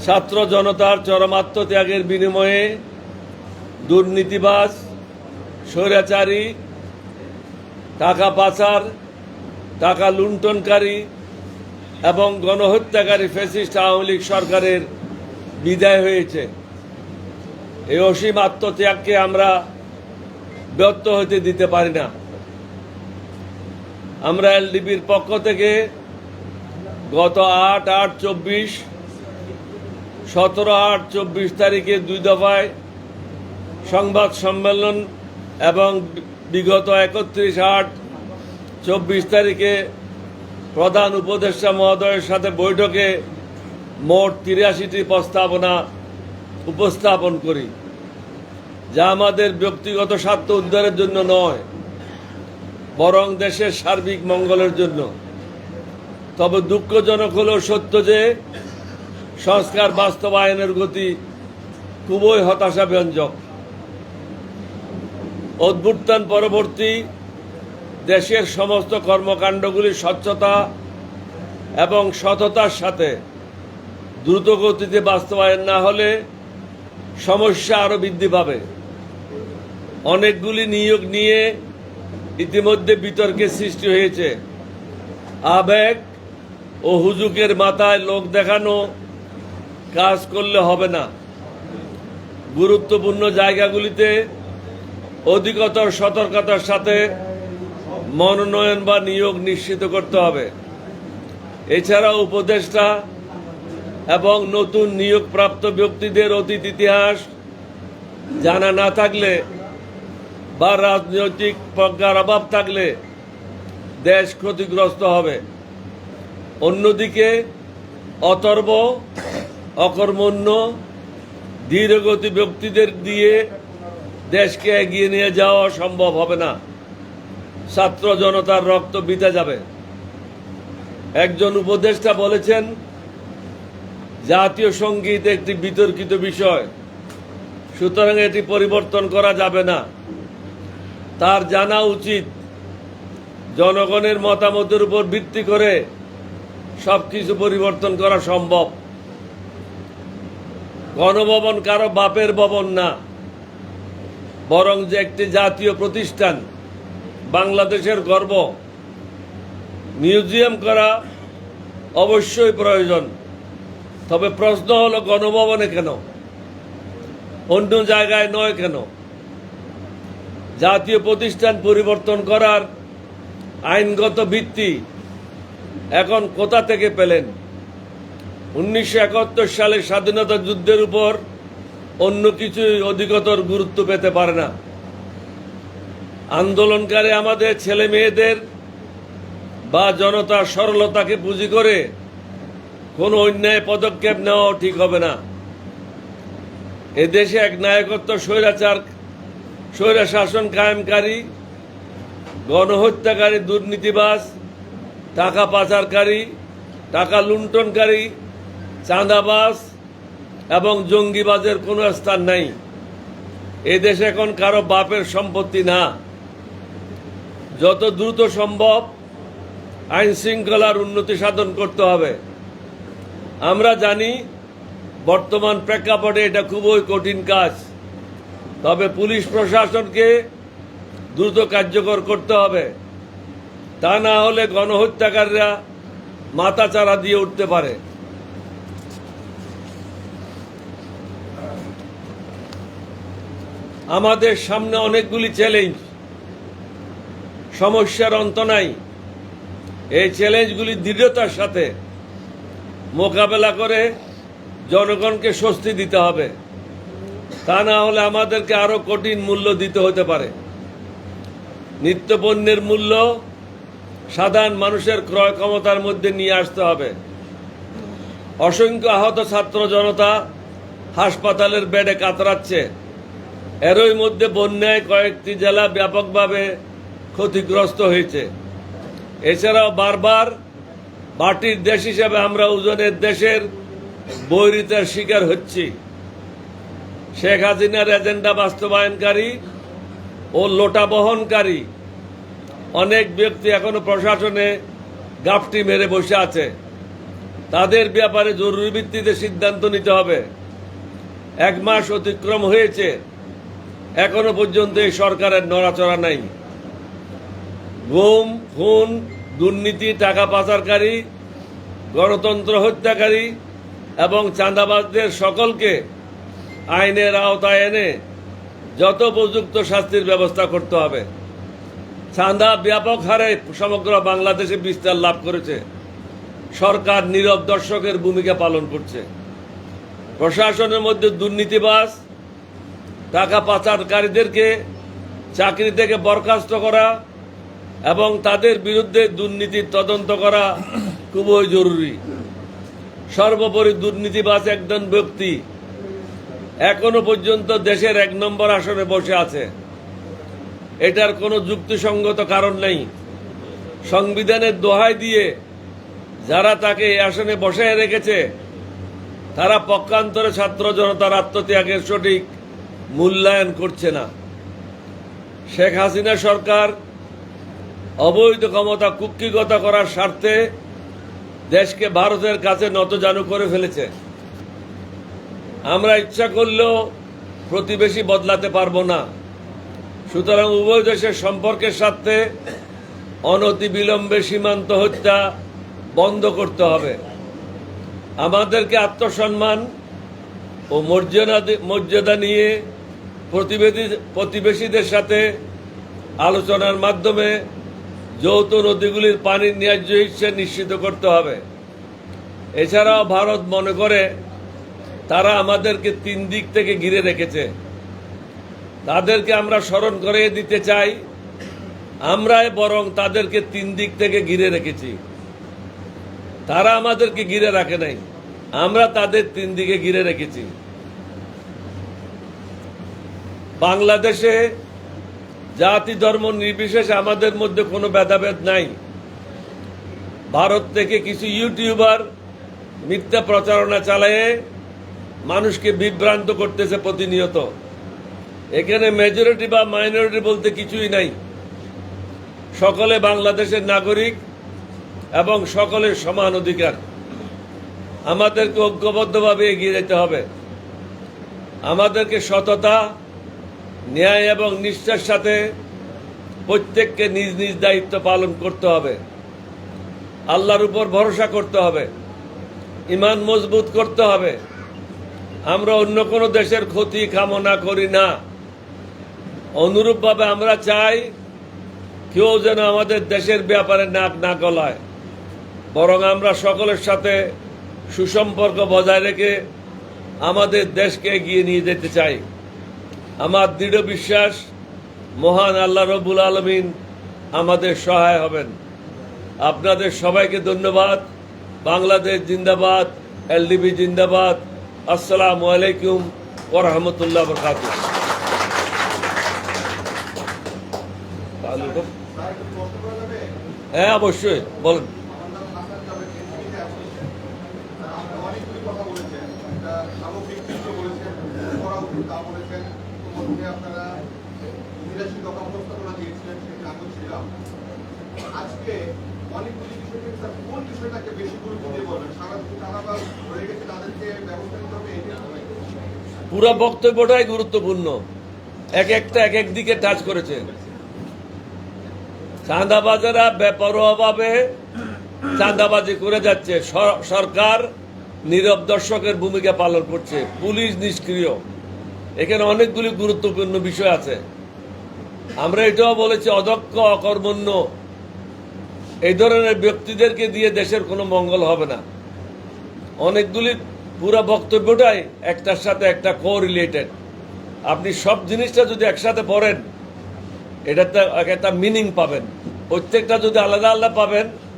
ছাত্র জনতার চরম আত্মত্যাগের বিনিময়ে দুর্নীতিবাজ, স্বৈরাচারী, টাকা পাচার, টাকা লুণ্ঠনকারী এবং গণহত্যাকারী ফ্যাসিস্ট আওয়ামী লীগ সরকারের বিদায় হয়েছে। এই অসীম আত্মত্যাগকে আমরা ব্যর্থ হতে দিতে পারি না। আমরা এলডিপির পক্ষ থেকে গত 8/8/24, 17/8/24 তারিখে 2 দফায় সংবাদ সম্মেলন এবং বিগত 31/8/24 তারিখে প্রধান উপদেষ্টা মহোদয়ের সাথে বৈঠকে মোট 83টি প্রস্তাবনা উপস্থাপন করি, যা আমাদের ব্যক্তিগত স্বার্থ উদ্ধারের জন্য নয়, বরং দেশের সার্বিক মঙ্গলের জন্য। তবে দুঃখজনক হলেও সত্য যে সংস্কার বাস্তবায়নের গতি খুবই হতাশাব্যঞ্জক। অভ্যুত্থান পরবর্তী দেশের সমস্ত কর্মকাণ্ডগুলি স্বচ্ছতা এবং সততার সাথে দ্রুত গতিতে বাস্তবায়ন না হলে সমস্যা আরও বৃদ্ধি পাবে। অনেকগুলি নিয়োগ নিয়ে ইতিমধ্যে বিতর্কের সৃষ্টি হয়েছে। আবেগ ও হুজুকের মাথায় লোক দেখানো কাজ করলে হবে না। গুরুত্বপূর্ণ জায়গাগুলিতে অধিকতর সতর্কতার সাথে মনোনয়ন বা নিয়োগ নিশ্চিত করতে হবে। এছাড়া উপদেষ্টা এবং নতুন নিয়োগপ্রাপ্ত ব্যক্তিদের অতীত ইতিহাস জানা না থাকলে বা রাজনৈতিক প্রজ্ঞার অভাব থাকলে দেশ ক্ষতিগ্রস্ত হবে। অন্যদিকে অতর্ব, অকর্মণ্য, ধীরগতি ব্যক্তিদের দিয়ে দেশকে এগিয়ে নিয়ে যাওয়া সম্ভব হবে না। ছাত্র জনতার রক্ত বিতে যাবে। একজন উপদেষ্টা বলেছেন, জাতীয় সঙ্গীত একটি বিতর্কিত বিষয়, সুতরাং এটি পরিবর্তন করা যাবে না। তার জানা উচিত জনগণের মতামতের উপর ভিত্তি করে সবকিছু পরিবর্তন করা সম্ভব। গণভবন কারো বাপের ভবন না, বরং যে একটি জাতীয় প্রতিষ্ঠান, বাংলাদেশের গর্ব। মিউজিয়াম করা অবশ্যই প্রয়োজন, তবে প্রশ্ন হলো গণভবনে কেন, অন্য জায়গায় নয় কেন? জাতীয় প্রতিষ্ঠান পরিবর্তন করার আইনগত ভিত্তি এখন কোথা থেকে পেলেন? 1971 সালের স্বাধীনতা যুদ্ধের উপর অন্য কিছুই অধিকতর গুরুত্ব পেতে পারে না। আন্দোলনকারী আমাদের ছেলে মেয়েদের বা জনতার সরলতাকে পুঁজি করে কোনো অন্যায় পদক্ষেপ নেওয়া ঠিক হবে না। এদেশে এক নায়কত্ব স্বৈরা শাসন কায়েমকারী, গণহত্যাকারী, দুর্নীতিবাজ, টাকা পাচারকারী, টাকা লুণ্ঠনকারী, চাঁদাবাজ এবং জঙ্গিবাজের কোনো স্থান নাই। এদেশ এখন কারো বাপের সম্পত্তি না। যত দ্রুত সম্ভব আইন শৃঙ্খলার উন্নতি সাধন করতে হবে। আমরা জানি বর্তমান প্রেক্ষাপটে এটা খুবই কঠিন কাজ, তবে পুলিশ প্রশাসনকে দ্রুত কার্যকর করতে হবে। তা না হলে গণহত্যাকারীরা মাথাচাড়া দিয়ে উঠতে পারে। আমাদের সামনে অনেকগুলি চ্যালেঞ্জ, সমস্যার অন্ত নাই। এই চ্যালেঞ্জগুলি দৃঢ়তার সাথে মোকাবেলা করে জনগণকে স্বস্তি দিতে হবে। তা না হলে আমাদেরকে আরো কঠিন মূল্য দিতে হতে পারে। নিত্যপণ্যের মূল্য সাধারণ মানুষের ক্রয় ক্ষমতার মধ্যে নিয়ে আসতে হবে। অসংখ্য আহত ছাত্র জনতা হাসপাতালের বেডে কাতরাচ্ছে। এরই মধ্যে বন্যায় কয়েকটি জেলা ব্যাপকভাবে ক্ষতিগ্রস্ত হয়েছে। এছাড়াও বারবার মাটির দেশ হিসেবে আমরা উজনের দেশের বৈরিতার শিকার হচ্ছি। শেখ হাসিনার এজেন্ডা বাস্তবায়নকারী ও লোটা বহনকারী অনেক ব্যক্তি এখনো প্রশাসনে গাপটি মেরে বসে আছে। তাদের ব্যাপারে জরুরি ভিত্তিতে সিদ্ধান্ত নিতে হবে। 1 মাস অতিক্রম হয়েছে, এখনো পর্যন্ত এই সরকারের নড়াচড়া নাই। গুম, খুন, দুর্নীতি, টাকা পাচারকারী, গণতন্ত্র হত্যাকারী এবং চাঁদাবাজদের সকলকে আইনের আওতায় এনে যথোপযুক্ত শাস্তির ব্যবস্থা করতে হবে। চাঁদা ব্যাপক হারে সমগ্র বাংলাদেশে বিস্তার লাভ করেছে। সরকার নীরব দর্শকের ভূমিকা পালন করছে। প্রশাসনের মধ্যে দুর্নীতিবাজ, টাকা পাচারকারীদেরকে চাকরি থেকে বরখাস্ত করা এবং তাদের বিরুদ্ধে দুর্নীতির তদন্ত করা খুবই জরুরি। সর্বোপরি দুর্নীতিবাজ একজন ব্যক্তি এখনো পর্যন্ত দেশের 1 নম্বর আসনে বসে আছে। এটার কোনো যুক্তিসঙ্গত কারণ নেই। সংবিধানের দোহাই দিয়ে যারা তাকে এই আসনে বসায় রেখেছে তারা পক্ষান্তরে ছাত্র জনতার আত্মত্যাগের সঠিক মূল্যায়ন করছে না। শেখ হাসিনা সরকার অবৈধ ক্ষমতা কুক্ষিগত করার স্বার্থে দেশকে ভারতের কাছে নতজানু করে ফেলেছে। আমরা ইচ্ছা করলেও প্রতিবেশী বদলাতে পারবো না। সুতরাং উভয় দেশের সম্পর্কের স্বার্থে অনতিবিলম্বে সীমান্ত হত্যা বন্ধ করতে হবে। আমাদেরকে আত্মসম্মান ও মর্যাদা নিয়ে প্রতিবেশীদের সাথে আলোচনার মাধ্যমে যৌথ নদীগুলির পানির ন্যায্য হিস্যা নিশ্চিত করতে হবে। এছাড়াও ভারত মনে করে তারা আমাদেরকে 3 দিক থেকে ঘিরে রেখেছে। তাদেরকে আমরা স্মরণ করে দিতে চাই, আমরাই বরং তাদেরকে 3 দিক থেকে ঘিরে রেখেছি। তারা আমাদেরকে ঘিরে রাখে নাই, আমরা তাদের 3 দিকে ঘিরে রেখেছি। বাংলাদেশে জাতি ধর্ম নির্বিশেষে আমাদের মধ্যে কোনো ভেদাভেদ নাই। ভারত থেকে কিছু ইউটিউবার মিথ্যা প্রচারণা চালিয়ে মানুষকে বিভ্রান্ত করতেছে প্রতিনিয়ত। এখানে মেজরিটি বা মাইনরিটি বলতে কিছুই নাই। সকলে বাংলাদেশের নাগরিক এবং সকলের সমান অধিকার। আমাদেরকে ঐক্যবদ্ধভাবে এগিয়ে যেতে হবে। আমাদেরকে সততা, ন্যায় এবং নিষ্ঠার সাথে প্রত্যেককে নিজ নিজ দায়িত্ব পালন করতে হবে। আল্লাহর উপর ভরসা করতে হবে, ঈমান মজবুত করতে হবে। আমরা অন্য কোনো দেশের ক্ষতি কামনা করি না। অনুরূপভাবে আমরা চাই কেউ যেন আমাদের দেশের ব্যাপারে নাক না গলায়, বরং আমরা সকলের সাথে সুসম্পর্ক বজায় রেখে আমাদের দেশকে এগিয়ে নিয়ে যেতে চাই। আমার দৃঢ় বিশ্বাস মহান আল্লাহ রব্বুল আলামিন আমাদের সহায় হবেন। আপনাদের সবাইকে ধন্যবাদ। বাংলাদেশ জিন্দাবাদ, এলডিবি জিন্দাবাদ। আসসালামু আলাইকুম ওয়া রাহমাতুল্লাহি ওয়া বারাকাতুহু। হ্যাঁ, অবশ্যই বলেন। পুরো বক্তব্যটাই গুরুত্বপূর্ণ। এক এক দিকে টাচ করেছে। চাঁদাবাজেরা বেপরোয়াভাবে চাঁদাবাজি করে যাচ্ছে। সরকার নীরব দর্শকের ভূমিকা পালন করছে, পুলিশ নিষ্ক্রিয়। এখানে অনেকগুলি গুরুত্বপূর্ণ বিষয় আছে। আমরা এটাও বলেছি অদক্ষ, অকর্মণ্য এই ধরনের ব্যক্তিদেরকে দিয়ে দেশের কোনো মঙ্গল হবে না। অনেকগুলি পুরো বক্তব্যটাই একটার সাথে একটা কোরিলেটেড। আপনি সব জিনিসটা যদি একসাথে পড়েন, এটাতে একটা মিনিং পাবেন। প্রত্যেকটা যদি আলাদা আলাদা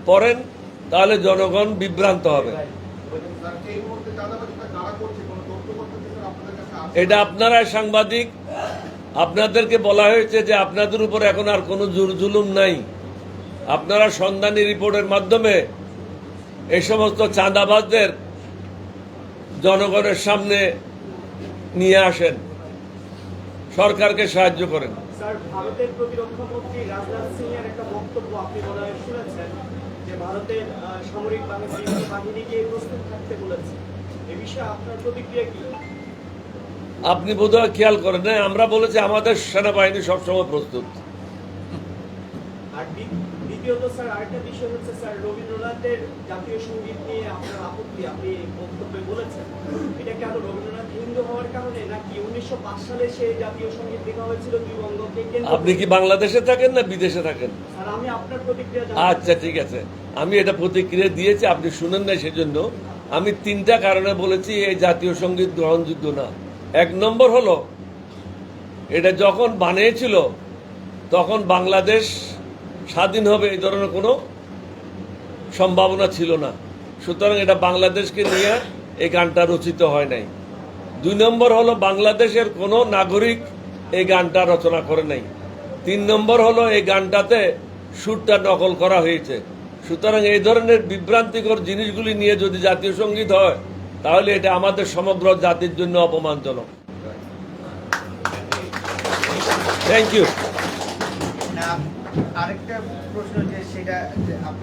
পড়েন, তাহলে জনগণ বিভ্রান্ত হবে। এটা আপনারা সাংবাদিক, আপনাদেরকে বলা হয়েছে যে আপনাদের উপর এখন আর কোনো জুলুম নাই। আপনারা সন্ধানী রিপোর্টের মাধ্যমে এই সমস্ত চাঁদাবাজদের জনগণের সামনে নিয়ে আসেন, সরকারকে সাহায্য করেন। স্যার, ভারতের প্রতিরক্ষা মন্ত্রী রাজনাথ সিং এর একটা বক্তব্য আপনি মনে হয় শুনেছেন, যে ভারতের সামরিক বাহিনীকে প্রস্তুত থাকতে বলেছে, এ বিষয়ে আপনার প্রতিক্রিয়া কি? আপনি বোধহয় খেয়াল করেন না, আমরা বলেছি আমাদের সেনাবাহিনী সবসময় প্রস্তুত। আর দ্বিতীয়ত স্যার আরেকটা বিষয় হচ্ছে স্যার, রবীন্দ্রনাথের জাতীয় সঙ্গীত নিয়ে আপনার আপত্তি, আপনি বক্তব্যে বলেছেন এটা কেন রবীন্দ্রনাথ হিন্দু হওয়ার কারণে, নাকি 1905 সালে সেই জাতীয় সঙ্গীত লেখা হয়েছিল দিবঙ্গকে কেন্দ্র আপনি কি বাংলাদেশে থাকেন না বিদেশে থাকেন? স্যার আমি আপনার প্রতিক্রিয়া আচ্ছা ঠিক আছে, আমি এটা প্রতিক্রিয়া দিয়েছি, আপনি শুনেন না, সেজন্য আমি 3টা কারণে বলেছি এই জাতীয় সঙ্গীত গ্রহণযোগ্য না। 1 নম্বর হলো, এটা যখন বানিয়েছিল তখন বাংলাদেশ স্বাধীন হবে এই ধরনের কোনো সম্ভাবনা ছিল না, সুতরাং এটা বাংলাদেশকে নিয়ে এই গানটা রচিত হয় নাই। 2 নম্বর হলো, বাংলাদেশের কোনো নাগরিক এই গানটা রচনা করে নাই। 3 নম্বর হলো, এই গানটাতে সুরটা নকল করা হয়েছে। সুতরাং এই ধরনের বিভ্রান্তিকর জিনিসগুলি নিয়ে যদি জাতীয় সঙ্গীত হয় তাহলে এটা আমাদের সমগ্র জাতির জন্য অপমানজনক। Thank you. আরেকটা প্রশ্ন, যে সেটা আপনি